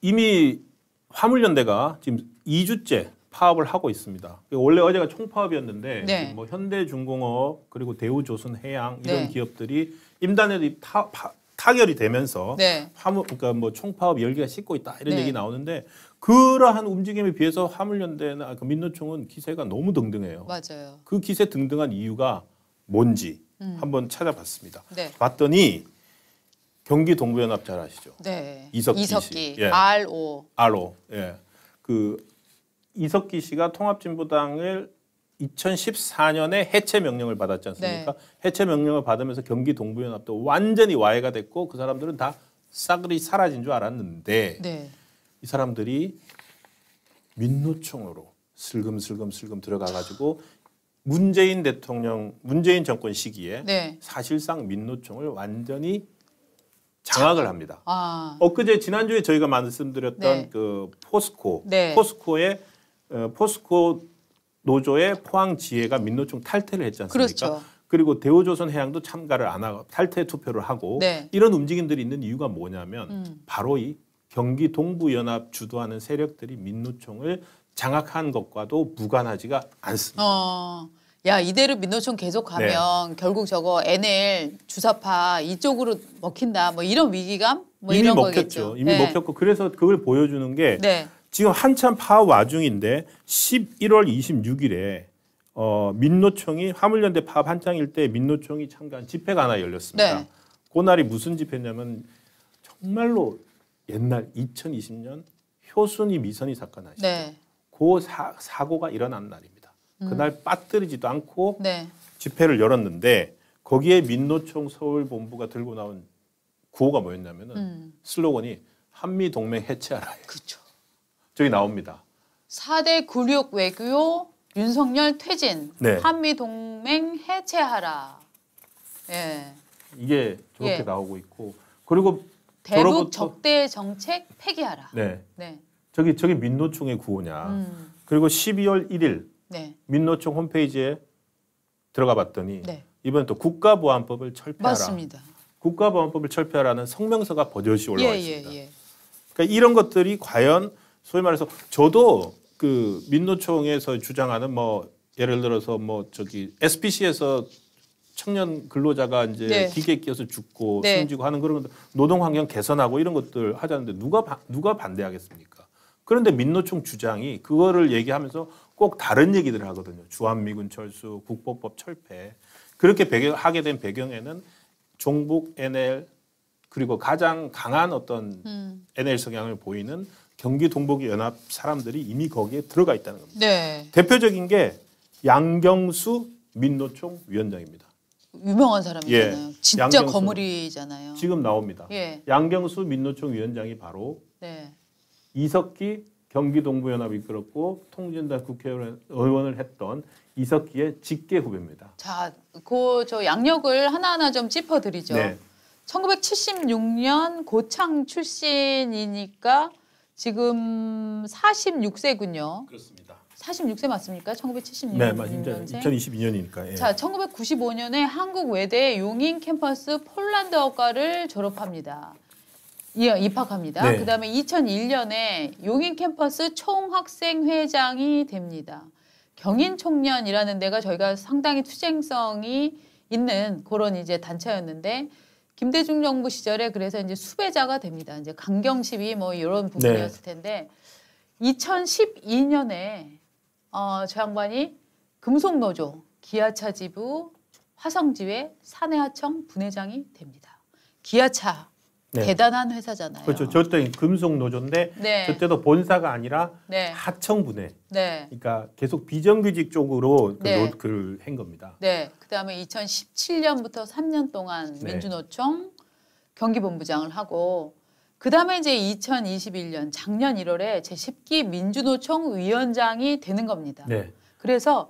이미 화물연대가 지금 2주째 파업을 하고 있습니다. 원래 어제가 총파업이었는데 네. 뭐 현대중공업 그리고 대우조선해양 이런 네. 기업들이 임단에도 타결이 되면서 네. 그러니까 뭐 총파업 열기가 씻고 있다 이런 네. 얘기 나오는데 그러한 움직임에 비해서 화물연대나 그 민노총은 기세가 너무 등등해요. 맞아요. 그 기세 등등한 이유가 뭔지 한번 찾아봤습니다. 네. 봤더니 경기 동부연합 잘 아시죠? 네. 이석기 씨. 예. RO. RO. 예. 그 이석기 씨가 통합진보당을 2014년에 해체 명령을 받았지 않습니까? 네. 해체 명령을 받으면서 경기 동부연합도 완전히 와해가 됐고 그 사람들은 다 싸그리 사라진 줄 알았는데 네. 이 사람들이 민노총으로 슬금슬금 들어가가지고 문재인 정권 시기에 네. 사실상 민노총을 완전히 장악을 합니다. 아. 엊그제 지난주에 저희가 말씀드렸던 네. 그 포스코, 네. 포스코 노조의 포항지회가 민노총 탈퇴를 했지 않습니까? 그렇죠. 그리고 대우조선해양도 참가를 안 하고 탈퇴 투표를 하고 네. 이런 움직임들이 있는 이유가 뭐냐면 바로 이 경기 동부연합 주도하는 세력들이 민노총을 장악한 것과도 무관하지가 않습니다. 야, 이대로 민노총 계속 가면 결국 저거 NL 주사파 이쪽으로 먹힌다. 뭐 이런 위기감? 뭐 이미 이런 먹혔죠. 거겠죠. 이미 먹혔고 그래서 그걸 보여주는 게 네. 지금 한참 파업 와중인데 11월 26일에 민노총이 화물연대 파업 한창일 때 민노총이 참가한 집회가 하나 열렸습니다. 네. 그날이 무슨 집회냐면 정말로 옛날 2020년 효순이 미선이 사건 아시죠? 네. 그 사고가 일어난 날입니다. 그날 빠뜨리지도 않고 네. 집회를 열었는데 거기에 민노총 서울본부가 들고 나온 구호가 뭐였냐면은 슬로건이 한미동맹 해체하라. 그렇죠. 저기 나옵니다. 4대 굴욕 외교 윤석열 퇴진. 네. 한미동맹 해체하라. 예. 이게 저렇게 예. 나오고 있고 그리고 대북 적대 정책 폐기하라. 네. 네. 저기 민노총의 구호냐. 그리고 12월 1일 네. 민노총 홈페이지에 들어가 봤더니 네. 이번에 또 국가보안법을 철폐하라. 맞습니다. 국가보안법을 철폐하라는 성명서가 버젓이 올라와 있습니다. 예. 그러니까 이런 것들이 과연 소위 말해서 저도 그 민노총에서 주장하는 뭐 예를 들어서 뭐 저기 SPC에서 청년 근로자가 이제 네. 기계에 끼어서 죽고 네. 숨지고 하는 그런 노동 환경 개선하고 이런 것들 하자는데 누가 반대하겠습니까? 그런데 민노총 주장이 그거를 얘기하면서 꼭 다른 얘기들을 하거든요. 주한미군 철수, 국보법 철폐. 그렇게 하게 된 배경에는 종북 NL 그리고 가장 강한 어떤 NL 성향을 보이는 경기 동북 연합 사람들이 이미 거기에 들어가 있다는 겁니다. 네. 대표적인 게 양경수 민노총 위원장입니다. 유명한 사람이잖아요. 예. 진짜 양경수. 거물이잖아요. 지금 나옵니다. 예. 양경수 민노총 위원장이 바로 네. 이석기 경기 동부연합이 이끌었고 통진당 국회의원을 했던 이석기의 직계 후배입니다. 자, 저 양력을 하나하나 좀 짚어드리죠. 네. 1976년 고창 출신이니까 지금 46세군요. 그렇습니다. 46세 맞습니까? 1976년. 네, 맞습니다. 2022년이니까. 예. 자, 1995년에 한국 외대 용인 캠퍼스 폴란드어과를 졸업합니다. 입학합니다. 네. 그다음에 2001년에 용인 캠퍼스 총학생회장이 됩니다. 경인총련이라는 데가 저희가 상당히 투쟁성이 있는 그런 이제 단체였는데 김대중 정부 시절에 그래서 이제 수배자가 됩니다. 이제 강경시위 뭐 이런 부분이었을 텐데 2012년에 저 양반이 금속노조 기아차 지부 화성지회 사내하청 분회장이 됩니다. 기아차 네. 대단한 회사잖아요. 그렇죠. 저때 금속노조인데 네. 저때도 본사가 아니라 네. 하청분해. 네. 그러니까 계속 비정규직 쪽으로 네. 그를 한 겁니다. 네. 그다음에 2017년부터 3년 동안 네. 민주노총 경기본부장을 하고 그다음에 이제 2021년 작년 1월에 제10기 민주노총 위원장이 되는 겁니다. 네. 그래서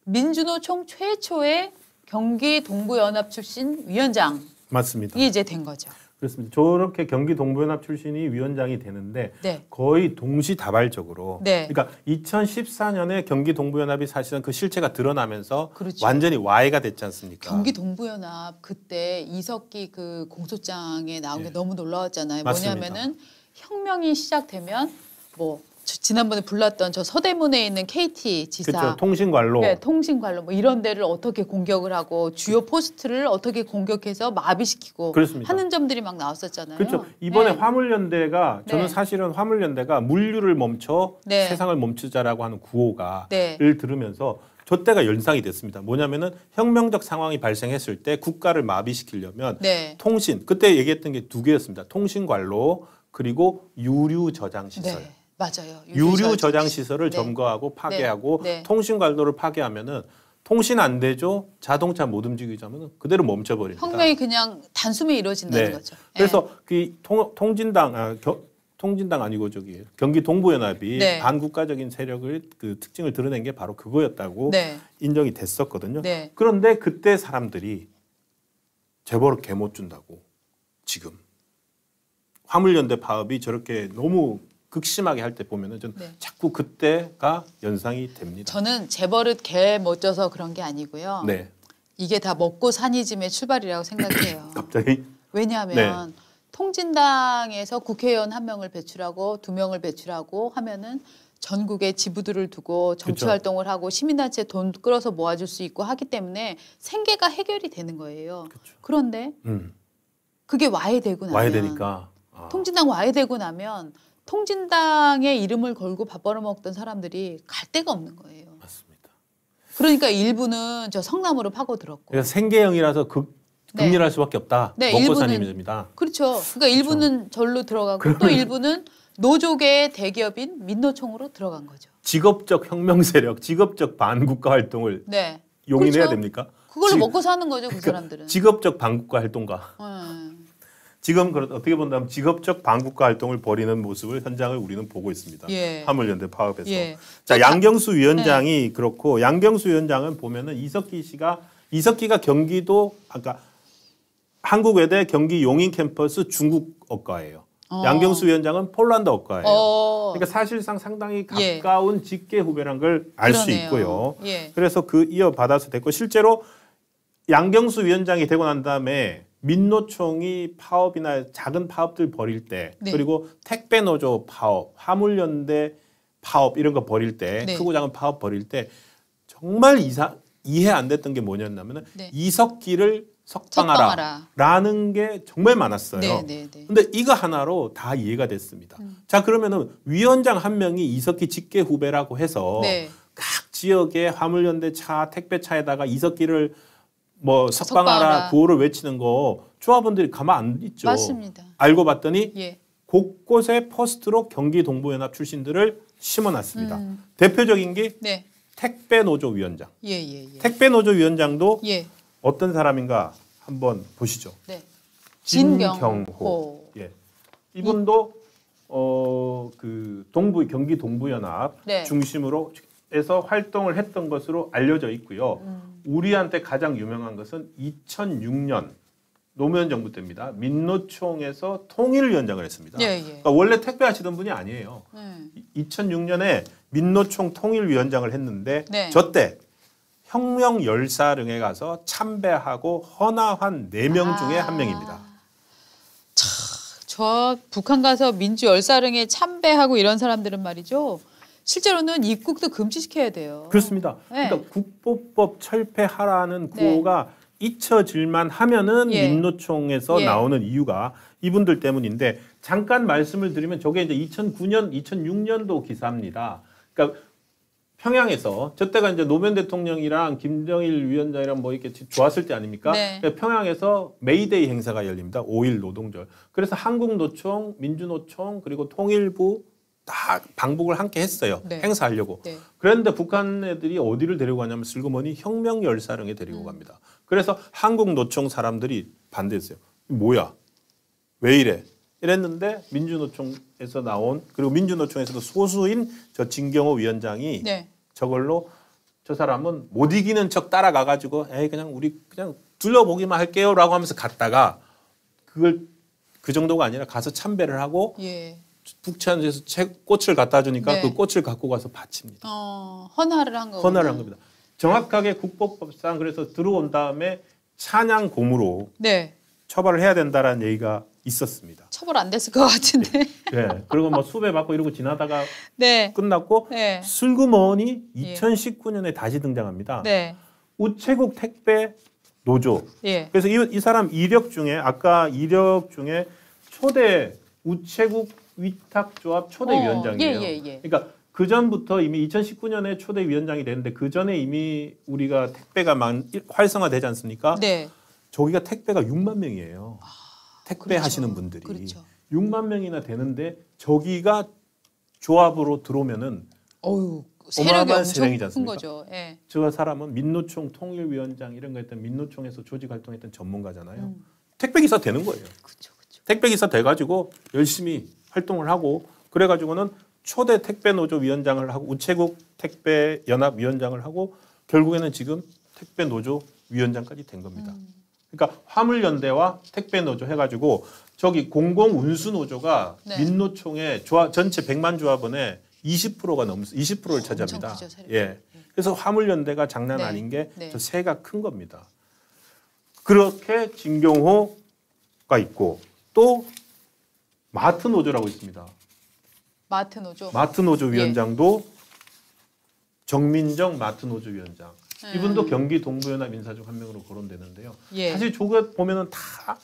민주노총 최초의 경기 동부연합 출신 위원장이 맞습니다. 이제 된 거죠. 그렇습니다. 저렇게 경기 동부연합 출신이 위원장이 되는데 네. 거의 동시다발적으로 네. 그러니까 2014년에 경기 동부연합이 사실은 그 실체가 드러나면서 그렇죠. 완전히 와해가 됐지 않습니까? 경기 동부연합 그때 이석기 그 공소장에 나온 게 네. 너무 놀라웠잖아요. 맞습니다. 뭐냐면은 혁명이 시작되면 뭐 지난번에 불렀던 저 서대문에 있는 KT 지사, 그렇죠. 통신관로, 네, 통신관로 뭐 이런 데를 어떻게 공격을 하고 주요 포스트를 어떻게 공격해서 마비시키고 그렇습니다. 하는 점들이 막 나왔었잖아요. 그렇죠. 이번에 네. 화물연대가 저는 네. 사실은 화물연대가 물류를 멈춰 네. 세상을 멈추자라고 하는 구호가 네. 를 들으면서 저 때가 연상이 됐습니다. 뭐냐면은 혁명적 상황이 발생했을 때 국가를 마비시키려면 네. 통신 그때 얘기했던 게 두 개였습니다. 통신관로 그리고 유류 저장 시설. 네. 맞아요. 유류 저장 시설을 네. 점거하고 파괴하고 네. 통신관로를 파괴하면은 통신 안 되죠. 자동차 못 움직이자면 그대로 멈춰버립니다. 혁명이 그냥 단숨에 이루어진다는 네. 거죠. 그래서 그 통진당 아니고 저기 경기 동부연합이 네. 반국가적인 세력을 그 특징을 드러낸 게 바로 그거였다고 네. 인정이 됐었거든요. 네. 그런데 그때 사람들이 재벌을 개 못 준다고 지금 화물연대 파업이 저렇게 너무 극심하게 할 때 보면은 전 네. 자꾸 그때가 연상이 됩니다. 저는 재벌을 개 멋져서 그런 게 아니고요. 네. 이게 다 먹고 사니즘의 출발이라고 생각해요. 갑자기 왜냐하면 통진당에서 국회의원 1명을 배출하고 2명을 배출하고 하면은 전국에 지부들을 두고 정치 그쵸. 활동을 하고 시민단체 돈 끌어서 모아줄 수 있고 하기 때문에 생계가 해결이 되는 거예요. 그쵸. 그런데 그게 와해되고 나면 와야 되니까. 통진당 와해되고 나면 통진당의 이름을 걸고 밥 벌어먹던 사람들이 갈 데가 없는 거예요. 맞습니다. 그러니까 일부는 저 성남으로 파고들었고 그래서 생계형이라서 극렬할 수밖에 없다. 네, 먹고 일부는- 사는 입니다. 그렇죠. 그러니까 일부는 절로 들어가고 또 일부는 노조계 대기업인 민노총으로 들어간 거죠. 직업적 혁명 세력, 직업적 반국가 활동을 네. 용인해야 그렇죠. 됩니까? 그걸로 지- 먹고 사는 거죠, 그 사람들은. 직업적 반국가 활동가. 음. 지금 어떻게 본다면 직업적 반국가 활동을 벌이는 모습을 현장을 우리는 보고 있습니다. 예. 화물연대 파업에서. 예. 자, 또 양경수 위원장이 그렇고 양경수 위원장은 보면은 이석기가 경기도 아까 한국외대 경기 용인 캠퍼스 중국어과예요. 양경수 위원장은 폴란드 어과예요. 그러니까 사실상 상당히 예. 가까운 직계 후배란 걸 알 수 그러네요. 있고요. 예. 그래서 그 이어받아서 됐고 실제로 양경수 위원장이 되고 난 다음에 민노총이 파업이나 작은 파업들 벌일 때 네. 그리고 택배 노조 파업, 화물연대 파업 이런 거 벌일 때 네. 크고 작은 파업 벌일 때 정말 이해 안 됐던 게 뭐냐면은 네. 이석기를 석방하라라는 게 정말 많았어요. 네, 네, 네. 근데 이거 하나로 다 이해가 됐습니다. 자, 그러면은 위원장 한 명이 이석기 직계 후배라고 해서 네. 각 지역의 화물연대 차, 택배차에다가 이석기를 뭐 석방하라, 석방하라. 구호를 외치는 거 조합원들이 가만 안 있죠. 맞습니다. 알고 봤더니 예. 곳곳에 포스트로 경기 동부연합 출신들을 심어놨습니다. 음. 대표적인 게 네. 택배 노조 위원장. 예, 예, 예. 택배 노조 위원장도 예. 어떤 사람인가 한번 보시죠. 네. 진경호. 진경호. 예. 이분도 그 경기 동부연합 네. 중심으로 해서 활동을 했던 것으로 알려져 있고요. 우리한테 가장 유명한 것은 2006년 노무현 정부 때입니다. 민노총에서 통일위원장을 했습니다. 예, 예. 그러니까 원래 택배 하시던 분이 아니에요. 2006년에 민노총 통일위원장을 했는데 네. 저때 혁명 열사릉에 가서 참배하고 헌화한 4명 중에 한 명입니다. 저 북한 가서 민주 열사릉에 참배하고 이런 사람들은 말이죠. 실제로는 입국도 금지시켜야 돼요. 그렇습니다. 네. 그러니까 국보법 철폐하라는 구호가 잊혀질만 하면은 예. 민노총에서 예. 나오는 이유가 이분들 때문인데 잠깐 말씀을 드리면 저게 이제 2009년, 2006년도 기사입니다. 그러니까 평양에서 저때가 이제 노무현 대통령이랑 김정일 위원장이랑 뭐 이렇게 좋았을 때 아닙니까? 네. 그러니까 평양에서 메이데이 행사가 열립니다. 5일 노동절. 그래서 한국노총, 민주노총 그리고 통일부 다 방북을 함께 했어요. 네. 행사하려고. 네. 그런데 북한 애들이 어디를 데리고 가냐면 슬그머니 혁명 열사릉에 데리고 갑니다. 그래서 한국 노총 사람들이 반대했어요. 뭐야? 왜 이래? 이랬는데 민주노총에서 나온 그리고 민주노총에서도 소수인 저 진경호 위원장이 네. 저걸로 저 사람은 못 이기는 척 따라가 가지고 에이 그냥 우리 그냥 둘러보기만 할게요라고 하면서 갔다가 그걸 그 정도가 아니라 가서 참배를 하고 예. 북한에서 꽃을 갖다 주니까 네. 그 꽃을 갖고 가서 바칩니다. 헌화를 한 거구나. 헌화를 한 겁니다. 정확하게 국보법상 그래서 들어온 다음에 찬양 고무로 네. 처벌을 해야 된다라는 얘기가 네. 있었습니다. 처벌 안 됐을 것 같은데. 예. 그리고 뭐 수배 받고 이러고 지나다가 네. 끝났고 네. 슬그머니 예. 2019년에 다시 등장합니다. 네. 우체국 택배 노조. 예. 그래서 이 사람 이력 중에 아까 이력 중에 초대 우체국 위탁조합 초대위원장이에요. 예. 그러니까 그 전부터 이미 2019년에 초대위원장이 됐는데 그 전에 이미 우리가 택배가 활성화되지 않습니까? 네. 저기가 택배가 6만 명이에요. 택배 그렇죠. 하시는 분들이 그렇죠. 6만 명이나 되는데 저기가 조합으로 들어오면은 어유 세력이 어마어마한 엄청 세력이지 큰 않습니까? 거죠. 예. 저 사람은 민노총 통일위원장 이런 거 했던 민노총에서 조직 활동했던 전문가잖아요. 택배 기사 되는 거예요. 그렇죠. 택배 기사 돼가지고 열심히 활동을 하고 그래가지고는 초대 택배 노조 위원장을 하고 우체국 택배 연합 위원장을 하고 결국에는 지금 택배 노조 위원장까지 된 겁니다. 그러니까 화물연대와 택배 노조 해가지고 저기 공공운수노조가 네. 민노총의 전체 100만 조합원의 20%가 20%를 차지합니다. 엄청 크죠, 세력이. 예. 그래서 화물연대가 장난 네. 아닌 게 네. 저 세가 큰 겁니다. 그렇게 진경호가 있고 또 마트 노조라고 있습니다. 마트 노조. 마트 노조 위원장도 정민정 마트 노조 위원장. 이분도 경기 동부연합 인사 중 한 명으로 거론되는데요. 예. 사실 저거 보면은 다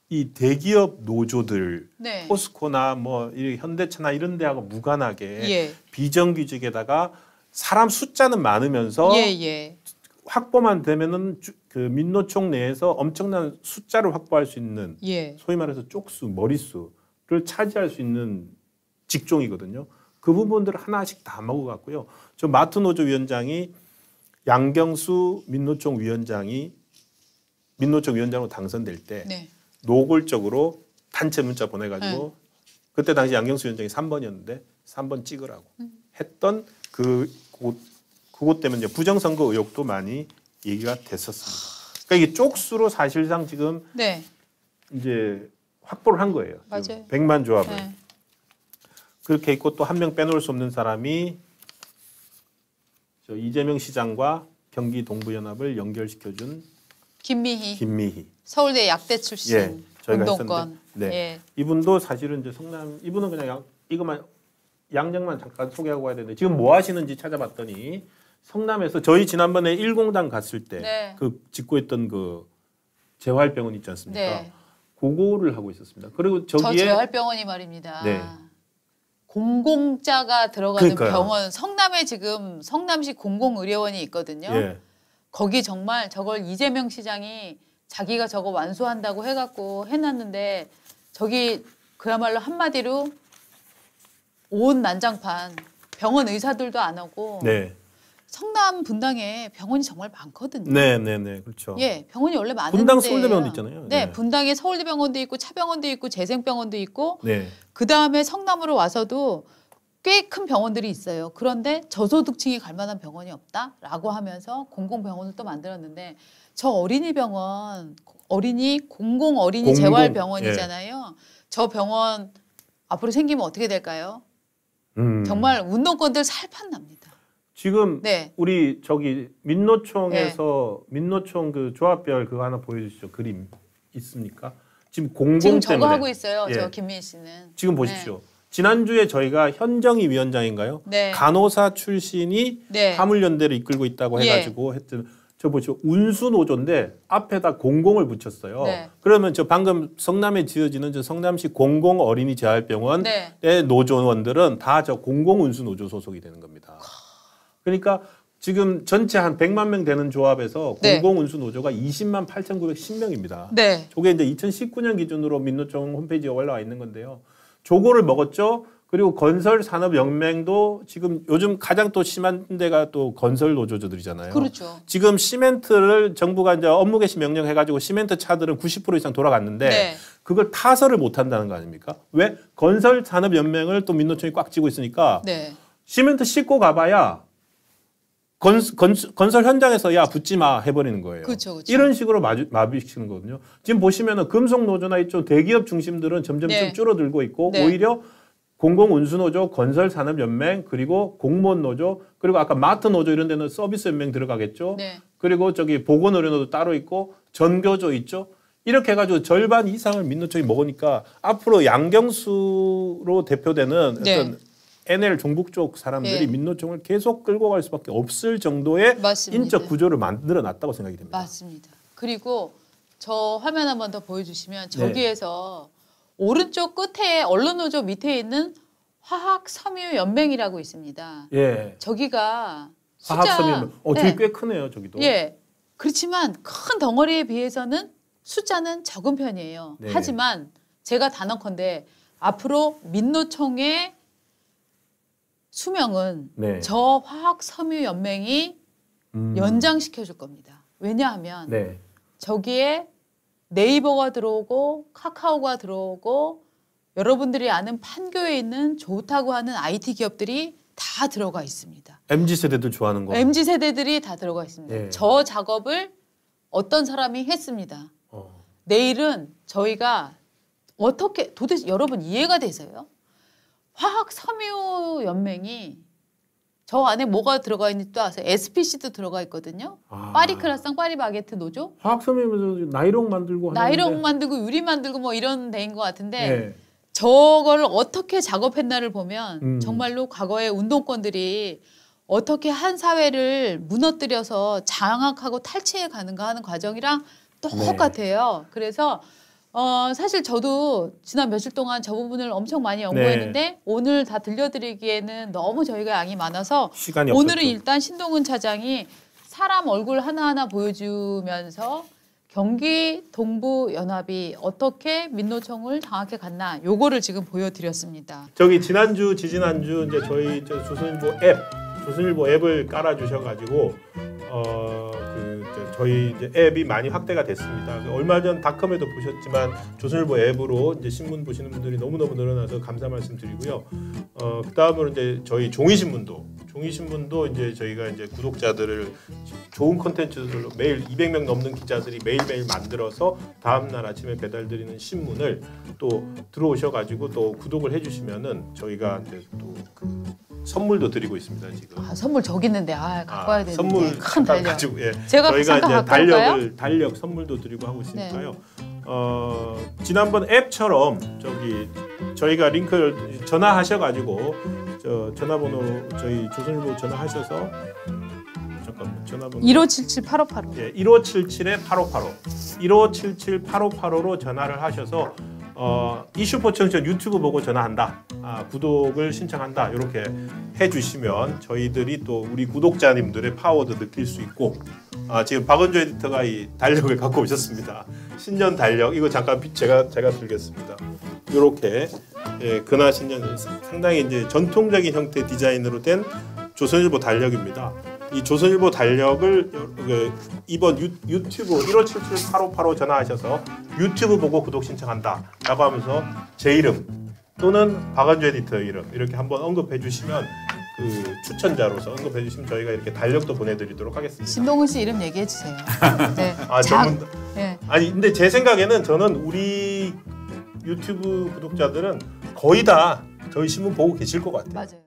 이 대기업 노조들, 네. 포스코나 뭐 이 현대차나 이런 데하고 무관하게 예. 비정규직에다가 사람 숫자는 많으면서 예. 확보만 되면은 그 민노총 내에서 엄청난 숫자를 확보할 수 있는 예. 소위 말해서 쪽수, 머릿수를 차지할 수 있는 직종이거든요. 그 부분들을 하나씩 다 먹어갔고요. 저 마트 노조 위원장이 양경수 민노총 위원장으로 당선될 때 네. 노골적으로 단체 문자 보내가지고 그때 당시 양경수 위원장이 3번이었는데 3번 찍으라고 했던 그것 때문에 이제 부정선거 의혹도 많이 얘기가 됐었습니다. 그러니까 이게 쪽수로 사실상 지금 네. 이제 확보를 한 거예요. 맞아요. 100만 조합을. 네. 그렇게 있고 또 한 명 빼놓을 수 없는 사람이 저 이재명 시장과 경기 동부연합을 연결시켜준 김미희. 서울대 약대 출신 예, 저희가 운동권. 했었는데, 네. 예. 이분도 사실은 이제 이분은 그냥 이것만 양장만 잠깐 소개하고 가야 되는데 지금 뭐 하시는지 찾아봤더니 성남에서 저희 지난번에 1공단 갔을 때 네. 그 짓고 있던 그 재활병원 있지 않습니까? 네. 그거를 하고 있었습니다. 그리고 저 저기에 재활병원이 말입니다. 네. 공공자가 들어가는 그러니까요. 병원 성남에 지금 성남시 공공의료원이 있거든요. 예. 거기 정말 저걸 이재명 시장이 자기가 저거 완수한다고 해갖고 해놨는데 저기 그야말로 한마디로 온 난장판 병원 의사들도 안 오고 네. 성남 분당에 병원이 정말 많거든요. 네, 그렇죠. 예, 병원이 원래 많은데 분당 서울대병원도 있잖아요. 네, 네. 분당에 서울대병원도 있고 차병원도 있고 재생병원도 있고 네. 그 다음에 성남으로 와서도 꽤 큰 병원들이 있어요. 그런데 저소득층이 갈 만한 병원이 없다라고 하면서 공공병원을 또 만들었는데 저 공공 어린이 공공, 재활병원이잖아요. 저 병원 앞으로 생기면 어떻게 될까요? 정말 운동권들 살판 납니다. 지금 네. 우리 저기 민노총에서 민노총 그 조합별 그거 하나 보여주시죠. 그림 있습니까? 지금 공공 지금 때문에 저거 하고 있어요. 예. 저 김민 씨는. 지금 보십시오. 지난주에 저희가 현정희 위원장인가요? 네. 간호사 출신이 네. 화물연대를 이끌고 있다고 해가지고 했던 저 보시죠. 운수노조인데 앞에다 공공을 붙였어요. 네. 그러면 저 방금 성남에 지어지는 저 성남시 공공어린이재활병원의 네. 노조원들은 다 저 공공운수노조 소속이 되는 겁니다. 그러니까 지금 전체 한 100만 명 되는 조합에서 네. 공공운수노조가 20만 8,910명입니다. 네. 저게 이제 2019년 기준으로 민노총 홈페이지에 올라와 있는 건데요. 조고를 먹었죠. 그리고 건설산업연맹도 지금 요즘 가장 또 심한 데가 또 건설 노조들이잖아요. 그렇죠. 지금 시멘트를 정부가 이제 업무 개시 명령해가지고 시멘트 차들은 90% 이상 돌아갔는데 네. 그걸 타설을 못 한다는 거 아닙니까? 왜? 건설산업연맹을 또 민노총이 꽉 쥐고 있으니까 네. 시멘트 싣고 가봐야 건설 현장에서 야 붙지 마 해버리는 거예요. 그렇죠. 이런 식으로 마비시키는 거거든요. 지금 보시면은 금속노조나 이쪽 대기업 중심들은 점점 네. 줄어들고 있고 네. 오히려 공공운수노조, 건설산업연맹 그리고 공무원노조 그리고 아까 마트노조 이런 데는 서비스연맹 들어가겠죠. 네. 그리고 저기 보건의료노조 따로 있고 전교조 있죠. 이렇게 해가지고 절반 이상을 민노총이 먹으니까 앞으로 양경수로 대표되는 네. 어떤 NL 종북 쪽 사람들이 네. 민노총을 계속 끌고 갈 수밖에 없을 정도의 맞습니다. 인적 구조를 만들어 놨다고 생각이 됩니다. 맞습니다. 그리고 저 화면 한번 더 보여주시면 저기에서 오른쪽 끝에 언론노조 밑에 있는 화학섬유연맹이라고 있습니다. 예. 저기가 숫자 화학섬유. 저기 꽤 크네요, 저기도. 예. 그렇지만 큰 덩어리에 비해서는 숫자는 적은 편이에요. 네. 하지만 제가 단언컨대 앞으로 민노총의 수명은 네. 저 화학섬유연맹이 연장시켜 줄 겁니다. 왜냐하면 네. 저기에 네이버가 들어오고 카카오가 들어오고 여러분들이 아는 판교에 있는 좋다고 하는 IT 기업들이 다 들어가 있습니다. MZ 세대들 좋아하는 거. MZ 세대들이 다 들어가 있습니다. 예. 저 작업을 어떤 사람이 했습니다. 내일은 저희가 어떻게 도대체 여러분 이해가 되세요? 화학섬유연맹이 저 안에 뭐가 들어가 있는지 또 아세요? SPC도 들어가 있거든요. 파리크라상 파리바게트 노조. 화학섬유면서 나이롱 만들고 나이롱 만들고 유리 만들고 뭐 이런 데인 것 같은데 예. 저걸 어떻게 작업했나를 보면 정말로 과거의 운동권들이 어떻게 한 사회를 무너뜨려서 장악하고 탈취해 가는가 하는 과정이랑 똑같아요. 그래서 사실 저도 지난 며칠 동안 저 부분을 엄청 많이 연구했는데 오늘 다 들려드리기에는 너무 저희가 양이 많아서 시간이 오늘은 없었죠. 일단 신동훈 차장이 사람 얼굴 하나하나 보여주면서 경기 동부연합이 어떻게 민노총을 장악해 갔나 요거를 지금 보여드렸습니다. 저기 지난주 지지난주 이제 저희 조선일보 앱을 깔아 주셔가지고 저희 이제 앱이 많이 확대가 됐습니다. 얼마 전 닷컴에도 보셨지만 조선일보 앱으로 이제 신문 보시는 분들이 너무너무 늘어나서 감사 말씀드리고요. 그 다음으로 이제 저희 종이신문도 이제 저희가 이제 구독자들을 좋은 콘텐츠들로 매일 200명 넘는 기자들이 매일매일 만들어서 다음 날 아침에 배달드리는 신문을 또 들어오셔가지고 또 구독을 해주시면은 저희가 이제 또 그 선물도 드리고 있습니다 지금. 선물 저기 있는데 갖고 와야 되는데 선물 큰 달력. 가지고 제가 저희가 잠깐 이제 갖고 올까요? 달력 선물도 드리고 하고 있으니까요. 지난번 앱처럼 저희가 링크를 전화하셔가지고 전화번호 저희 조선일보 전화하셔서 잠깐만 전화번호 1577-8585 예, 1577-8585 1577-8585로 전화를 하셔서 이슈포청천 유튜브 보고 전화한다. 구독을 신청한다. 이렇게 해주시면 저희들이 또 우리 구독자님들의 파워도 느낄 수 있고 지금 박은조 에디터가 이 달력을 갖고 오셨습니다. 신년 달력 이거 잠깐 제가 들겠습니다. 이렇게 근하 신년 상당히 이제 전통적인 형태 디자인으로 된 조선일보 달력입니다. 이 조선일보 달력을 이번 유튜브 1577-8585 전화하셔서 유튜브 보고 구독 신청한다 라고 하면서 제 이름 또는 박은조 에디터 이름 이렇게 한번 언급해 주시면 그 추천자로서 언급해 주시면 저희가 이렇게 달력도 보내드리도록 하겠습니다. 신동훈 씨 이름 얘기해 주세요. 네. 네. 아니 근데 제 생각에는 저는 우리 유튜브 구독자들은 거의 다 저희 신문 보고 계실 것 같아요. 맞아요.